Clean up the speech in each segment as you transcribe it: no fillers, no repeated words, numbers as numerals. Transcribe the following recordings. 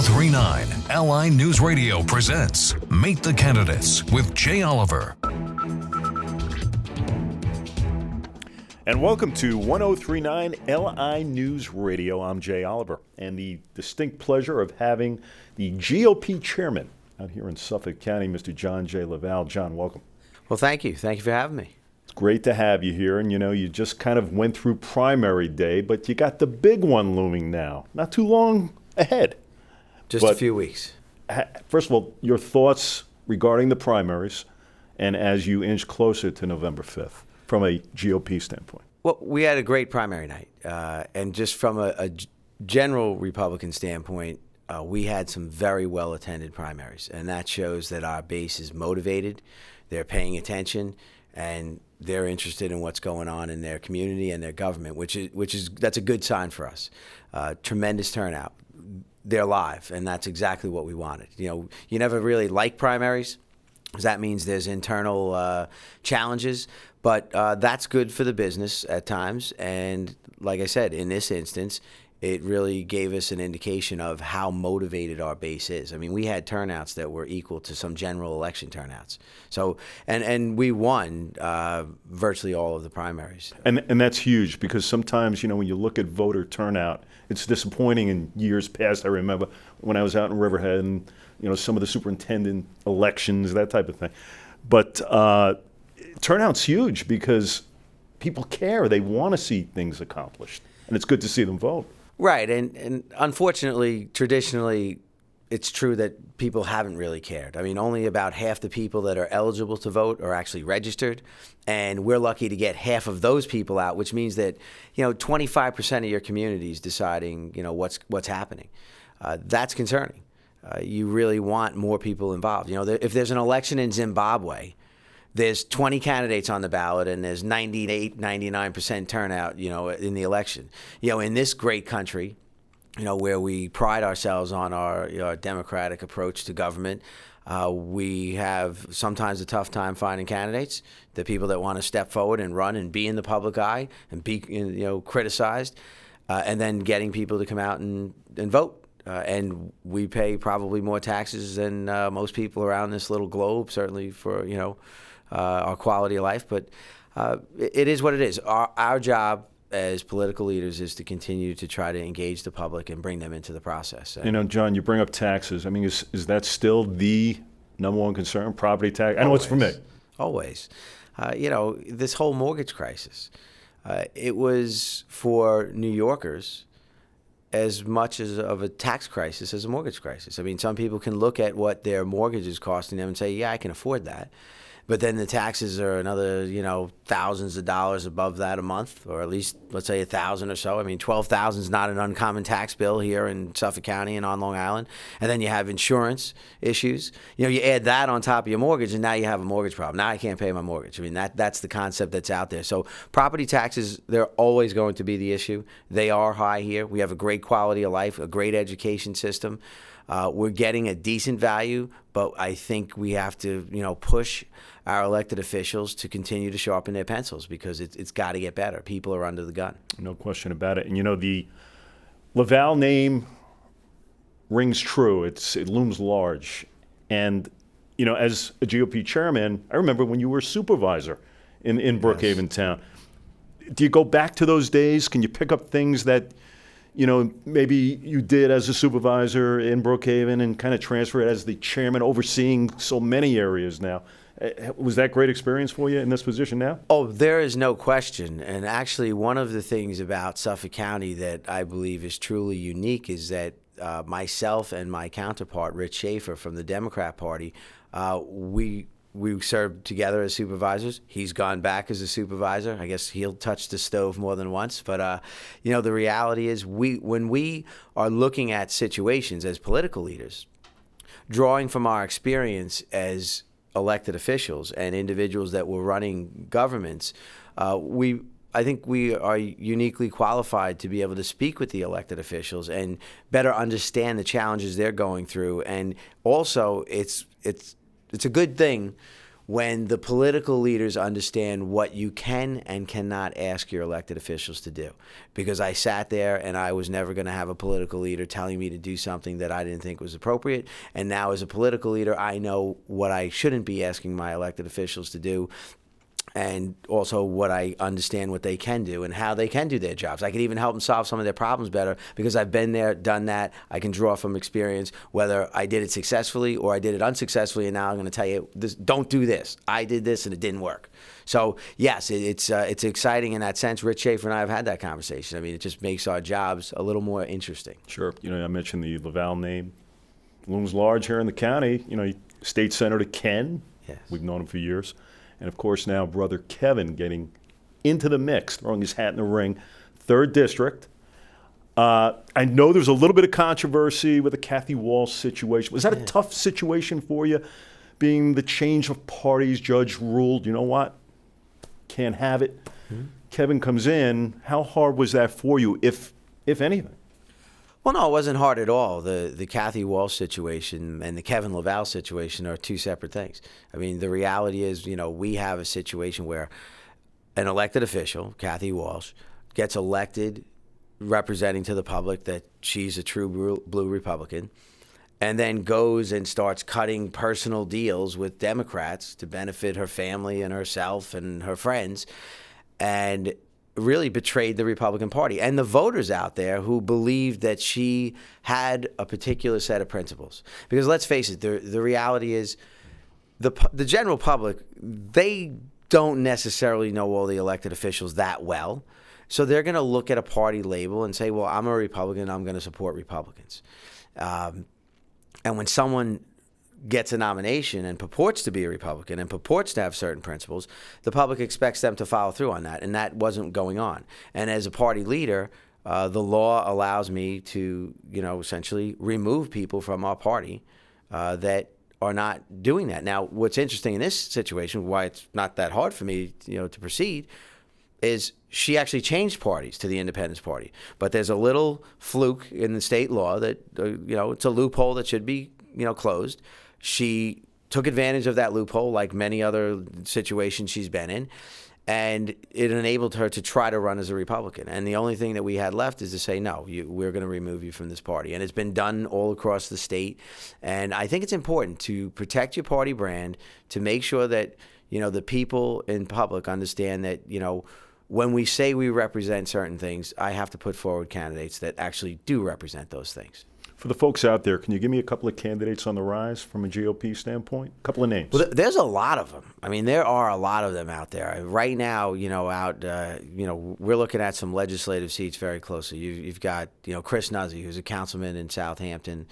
1039 LI News Radio presents Meet the Candidates with Jay Oliver. And welcome to 1039 LI News Radio. I'm Jay Oliver, and the distinct pleasure of having the GOP chairman out here in Suffolk County, Mr. John J. LaValle. John, welcome. Well, thank you. Thank you for having me. It's great to have you here. And, you just kind of went through primary day, but you got the big one looming now. Not too long ahead. Just a few weeks. First of all, your thoughts regarding the primaries and as you inch closer to November 5th from a GOP standpoint. Well, we had a great primary night. And just from a general Republican standpoint, we had some very well-attended primaries. And that shows that our base is motivated, they're paying attention, and they're interested in what's going on in their community and their government, that's a good sign for us. Tremendous turnout. They're live, and that's exactly what we wanted. You never really like primaries, because that means there's internal challenges, but that's good for the business at times. And like I said, in this instance, it really gave us an indication of how motivated our base is. I mean, we had turnouts that were equal to some general election turnouts. So, and we won virtually all of the primaries. And that's huge, because sometimes, when you look at voter turnout, it's disappointing in years past. I remember when I was out in Riverhead and, some of the superintendent elections, that type of thing. But turnout's huge because people care. They want to see things accomplished. And it's good to see them vote. Right, and unfortunately, traditionally, it's true that people haven't really cared. I mean, only about half the people that are eligible to vote are actually registered, and we're lucky to get half of those people out, which means that 25% of your community is deciding what's happening. That's concerning. You really want more people involved. If there's an election in Zimbabwe, there's 20 candidates on the ballot, and there's 98, 99% turnout, in the election. In this great country, where we pride ourselves on our democratic approach to government, we have sometimes a tough time finding candidates, the people that want to step forward and run and be in the public eye and be, criticized, and then getting people to come out and vote. And we pay probably more taxes than most people around this little globe, certainly for, our quality of life, but it is what it is. Our job as political leaders is to continue to try to engage the public and bring them into the process. John, you bring up taxes. I mean, is that still the number one concern, property tax? I know it's for me. Always. This whole mortgage crisis, it was for New Yorkers as much as of a tax crisis as a mortgage crisis. I mean, some people can look at what their mortgage is costing them and say, yeah, I can afford that. But then the taxes are another, thousands of dollars above that a month, or at least, let's say, 1,000 or so. I mean, 12,000 is not an uncommon tax bill here in Suffolk County and on Long Island. And then you have insurance issues. You add that on top of your mortgage, and now you have a mortgage problem. Now I can't pay my mortgage. I mean, that's the concept that's out there. So property taxes, they're always going to be the issue. They are high here. We have a great quality of life, a great education system. We're getting a decent value, but I think we have to, push our elected officials to continue to sharpen their pencils, because it's got to get better. People are under the gun. No question about it. And, the LaValle name rings true. It looms large. And, as a GOP chairman, I remember when you were a supervisor in Brookhaven Town. Do you go back to those days? Can you pick up things that maybe you did as a supervisor in Brookhaven and kind of transfer it as the chairman, overseeing so many areas now? Was that great experience for you in this position now? Oh, there is no question. And actually, one of the things about Suffolk County that I believe is truly unique is that myself and my counterpart, Rich Schaefer from the Democrat Party, we served together as supervisors. He's gone back as a supervisor. I guess he'll touch the stove more than once. But, the reality is when we are looking at situations as political leaders, drawing from our experience as elected officials and individuals that were running governments, I think we are uniquely qualified to be able to speak with the elected officials and better understand the challenges they're going through. And also, it's a good thing when the political leaders understand what you can and cannot ask your elected officials to do. Because I sat there and I was never going to have a political leader telling me to do something that I didn't think was appropriate. And now as a political leader, I know what I shouldn't be asking my elected officials to do, and also what I understand what they can do and how they can do their jobs. I can even help them solve some of their problems better because I've been there, done that. I can draw from experience, whether I did it successfully or I did it unsuccessfully, and now I'm going to tell you, don't do this. I did this and it didn't work. So, yes, it's exciting in that sense. Rich Schaefer and I have had that conversation. I mean, it just makes our jobs a little more interesting. Sure. I mentioned the LaValle name. Looms large here in the county. State Senator Ken. Yes. We've known him for years. And, of course, now brother Kevin getting into the mix, throwing his hat in the ring. 3rd District. I know there's a little bit of controversy with the Kathy Walsh situation. Was that a tough situation for you, being the change of parties? Judge ruled, you know what, can't have it. Mm-hmm. Kevin comes in. How hard was that for you, if anything? Well, no, it wasn't hard at all. The Kathy Walsh situation and the Kevin LaValle situation are two separate things. I mean, the reality is, we have a situation where an elected official, Kathy Walsh, gets elected representing to the public that she's a true blue Republican, and then goes and starts cutting personal deals with Democrats to benefit her family and herself and her friends, and really betrayed the Republican Party and the voters out there who believed that she had a particular set of principles. Because let's face it, the reality is the general public, they don't necessarily know all the elected officials that well. So they're going to look at a party label and say, well, I'm a Republican, I'm going to support Republicans. And when someone gets a nomination and purports to be a Republican and purports to have certain principles, the public expects them to follow through on that, and that wasn't going on. And as a party leader, the law allows me to, essentially remove people from our party that are not doing that. Now, what's interesting in this situation, why it's not that hard for me, to proceed, is she actually changed parties to the Independence Party. But there's a little fluke in the state law that, it's a loophole that should be, closed. She took advantage of that loophole like many other situations she's been in, and it enabled her to try to run as a Republican. And the only thing that we had left is to say, no, we're going to remove you from this party. And it's been done all across the state. And I think it's important to protect your party brand, to make sure that, the people in public understand that, when we say we represent certain things, I have to put forward candidates that actually do represent those things. For the folks out there, can you give me a couple of candidates on the rise from a GOP standpoint? A couple of names. Well, there's a lot of them. I mean, there are a lot of them out there. Right now, we're looking at some legislative seats very closely. You've got, Chris Nuzzi, who's a councilman in Southampton.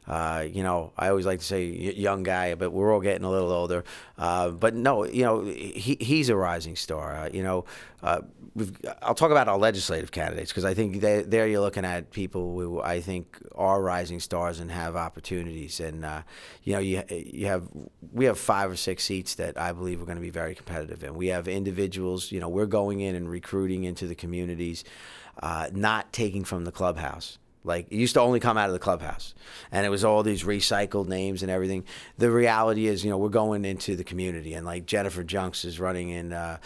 I always like to say young guy, but we're all getting a little older. But no, he's a rising star. I'll talk about our legislative candidates because I think there you're looking at people who I think are rising stars and have opportunities. And we have 5 or 6 seats that I believe are going to be very competitive. And we have individuals. We're going in and recruiting into the communities, not taking from the clubhouse. Like, it used to only come out of the clubhouse, and it was all these recycled names and everything. The reality is, we're going into the community, and like Jennifer Junks is running in, a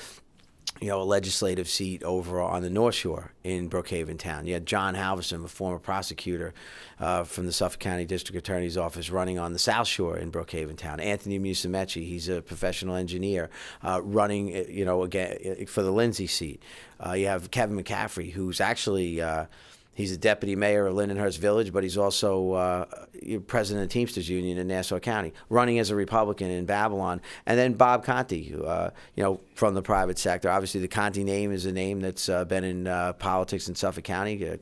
legislative seat over on the North Shore in Brookhaven Town. You had John Halverson, a former prosecutor from the Suffolk County District Attorney's Office, running on the South Shore in Brookhaven Town. Anthony Musumeci, he's a professional engineer, running, again for the Lindsay seat. You have Kevin McCaffrey, who's actually he's a deputy mayor of Lindenhurst Village, but he's also president of the Teamsters Union in Nassau County, running as a Republican in Babylon. And then Bob Conti, who, from the private sector. Obviously, the Conti name is a name that's been in politics in Suffolk County.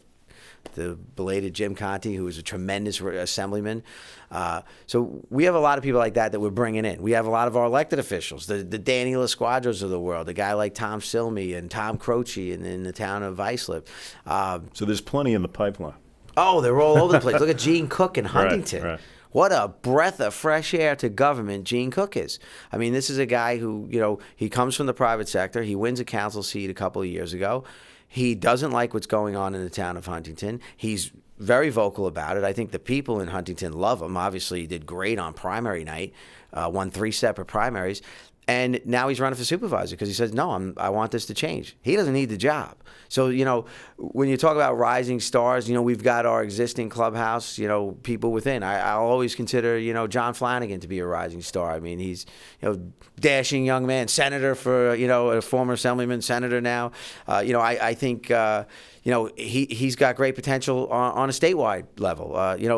The belated Jim Conti, who is a tremendous assemblyman. So we have a lot of people like that we're bringing in. We have a lot of our elected officials, the Danny LaSquadros of the world, a guy like Tom Silmy and Tom Croce in the town of Islip. So there's plenty in the pipeline. Oh, they're all over the place. Look at Gene Cook in Huntington. Right. What a breath of fresh air to government Gene Cook is. I mean, this is a guy who, he comes from the private sector. He wins a council seat a couple of years ago. He doesn't like what's going on in the town of Huntington. He's very vocal about it. I think the people in Huntington love him. Obviously, he did great on primary night, won 3 separate primaries. And now he's running for supervisor because he says, no, I want this to change. He doesn't need the job. So, when you talk about rising stars, we've got our existing clubhouse, people within. I'll always consider, John Flanagan to be a rising star. I mean, he's, dashing young man, senator for, a former assemblyman, senator now. I think, he's got great potential on a statewide level.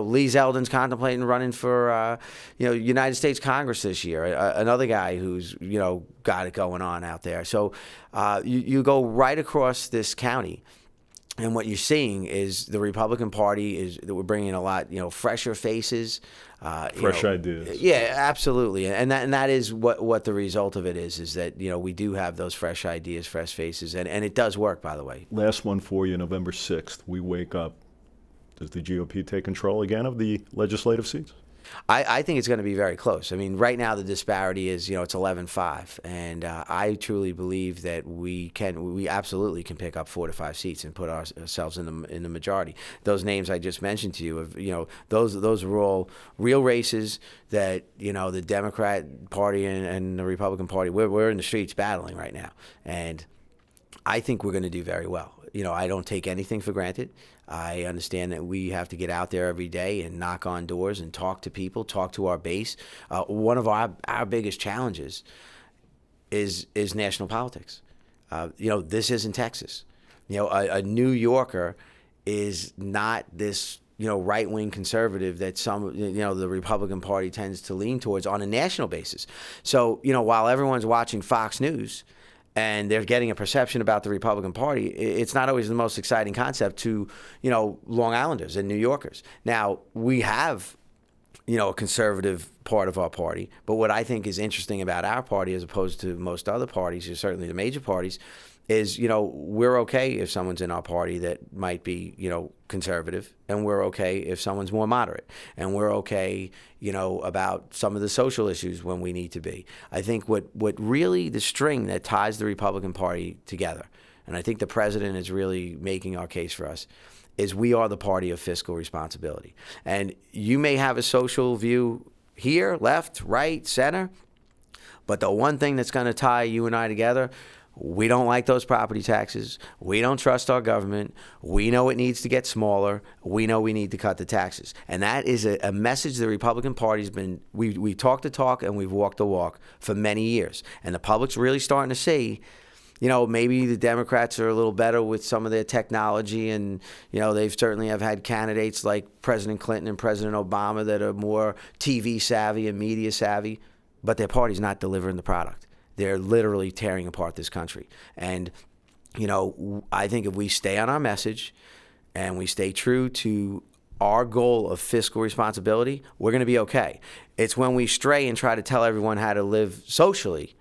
Lee Zeldin's contemplating running for, United States Congress this year. Another guy who's, got it going on out there. So you go right across this county, and what you're seeing is the Republican Party is that we're bringing a lot, fresher faces, fresh ideas. Yeah, absolutely, and that is what the result of it is that we do have those fresh ideas, fresh faces, and it does work. By the way, last one for you, November 6th. We wake up. Does the GOP take control again of the legislative seats? I think it's going to be very close. I mean, right now the disparity is, it's 11-5, and I truly believe that we absolutely can pick up 4 to 5 seats and put ourselves in the majority. Those names I just mentioned to you, those were all real races that the Democrat Party and the Republican Party we're in the streets battling right now, and I think we're going to do very well. I don't take anything for granted. I understand that we have to get out there every day and knock on doors and talk to people, talk to our base. One of our biggest challenges is national politics. This isn't Texas. A New Yorker is not this right-wing conservative that some the Republican Party tends to lean towards on a national basis. So while everyone's watching Fox News and they're getting a perception about the Republican Party, it's not always the most exciting concept to, Long Islanders and New Yorkers. Now, we have, a conservative part of our party, but what I think is interesting about our party as opposed to most other parties, or certainly the major parties, is, we're okay if someone's in our party that might be, conservative, and we're okay if someone's more moderate, and we're okay, about some of the social issues when we need to be. I think what really the string that ties the Republican Party together, and I think the president is really making our case for us, is we are the party of fiscal responsibility. And you may have a social view here, left, right, center, but the one thing that's going to tie you and I together, we don't like those property taxes. We don't trust our government. We know it needs to get smaller. We know we need to cut the taxes. And that is a message the Republican Party's been, we talk the talk and we've walked the walk for many years. And the public's really starting to see, maybe the Democrats are a little better with some of their technology, and, they've certainly have had candidates like President Clinton and President Obama that are more TV savvy and media savvy, but their party's not delivering the product. They're literally tearing apart this country. And, I think if we stay on our message and we stay true to our goal of fiscal responsibility, we're going to be okay. It's when we stray and try to tell everyone how to live socially,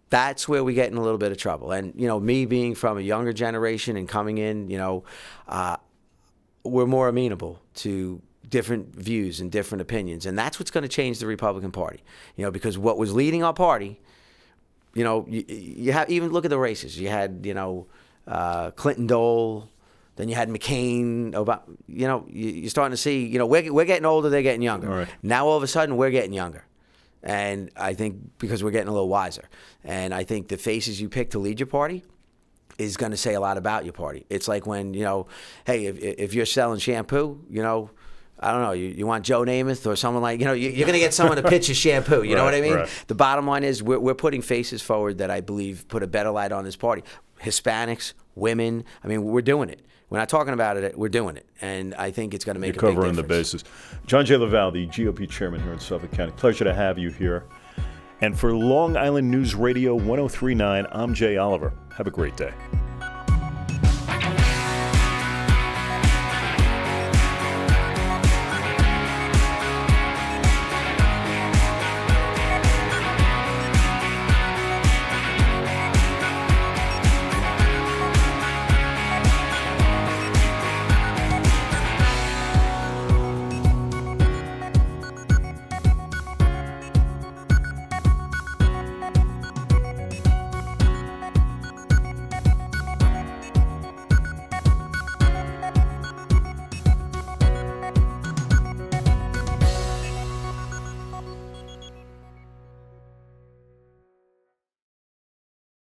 that's where we get in a little bit of trouble. And, me being from a younger generation and coming in, we're more amenable to different views and different opinions. And that's what's going to change the Republican Party, because what was leading our party, you have, even look at the races. You had, Clinton Dole, then you had McCain, Obama. You're starting to see, we're getting older, they're getting younger. All right. Now all of a sudden we're getting younger. And I think because we're getting a little wiser. And I think the faces you pick to lead your party is going to say a lot about your party. It's like when, hey, if you're selling shampoo, I don't know, you want Joe Namath or someone like, you're going to get someone to pitch a shampoo. You know what I mean? Right. The bottom line is we're putting faces forward that I believe put a better light on this party. Hispanics, women, we're doing it. We're not talking about it, we're doing it. And I think it's going to make a big difference. You're covering the bases. John J. LaValle, the GOP chairman here in Suffolk County. Pleasure to have you here. And for Long Island News Radio 103.9, I'm Jay Oliver. Have a great day.